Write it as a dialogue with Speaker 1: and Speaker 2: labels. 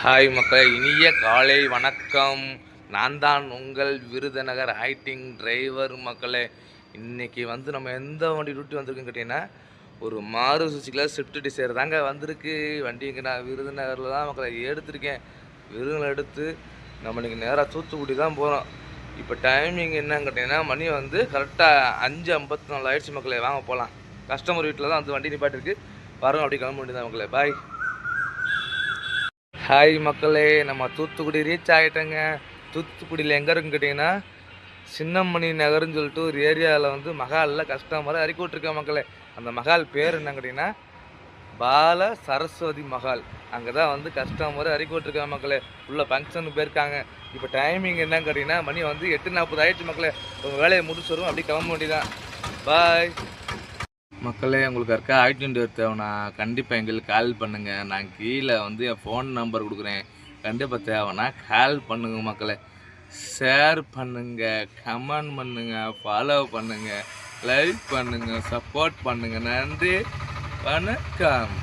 Speaker 1: Hi மக்களே, இனிய காலை வணக்கம். நான் தான் உங்கள் விருதுநகர் ஹைட்டிங் டிரைவர் மக்களே. இன்றைக்கி நம்ம எந்த வண்டி ரூட்டி வந்திருக்குன்னு கேட்டிங்கன்னா, ஒரு மாறு சுசிக்கில் ஸ்விஃப்ட் டிசைர் தாங்க வந்திருக்கு. வண்டி இங்கே நான் விருதுநகரில் தான் மக்களை எடுத்திருக்கேன். விருதுநகர் எடுத்து நம்ம இன்றைக்கி நேராக தூத்துக்குடி தான் போகிறோம். இப்போ டைமிங் என்னன்னு கேட்டிங்கன்னா, மணி கரெக்டாக 5:54 ஆயிடுச்சு மக்களே. வாங்க போகலாம். கஸ்டமர் வீட்டில் தான் வண்டி நிப்பாட்டிருக்கு. வரோம், அப்படி கிளம்ப வேண்டியதான் மக்களே. பாய். ஹாய் மக்களே, நம்ம தூத்துக்குடி ரீச் ஆகிட்டேங்க. தூத்துக்குடியில் எங்கே இருக்குன்னு கேட்டிங்கன்னா, சின்னமணி நகர்னு சொல்லிட்டு ஒரு ஏரியாவில் மகாலில் கஸ்டமரை இறக்கி விட்ருக்கேன் மக்களே. அந்த மகால் பேர் என்னன்னு கேட்டிங்கன்னா, பால சரஸ்வதி மகால். அங்கே தான் கஸ்டமரை இறக்கி விட்ருக்கேன் மக்களே. உள்ள ஃபங்க்ஷனுக்கு போயிருக்காங்க. இப்போ டைமிங் என்னன்னு கேட்டிங்கன்னா, மணி 8:40 ஆயிடுச்சு மக்களே. உங்கள் வேலையை முடிச்சு வரும், அப்படி கிளம்ப வேண்டியதான். பாய் மக்களே. உங்களுக்கு இருக்க ஐடென்டி தேவைன்னா கண்டிப்பாக எங்களுக்கு கால் பண்ணுங்கள். நான் கீழே என் ஃபோன் நம்பர் கொடுக்குறேன். கண்டிப்பாக தேவைன்னா கால் பண்ணுங்கள் மக்களே. ஷேர் பண்ணுங்கள், கமெண்ட் பண்ணுங்கள், ஃபாலோ பண்ணுங்கள், லைக் பண்ணுங்கள், சப்போர்ட் பண்ணுங்கள். நன்றி, வணக்கம்.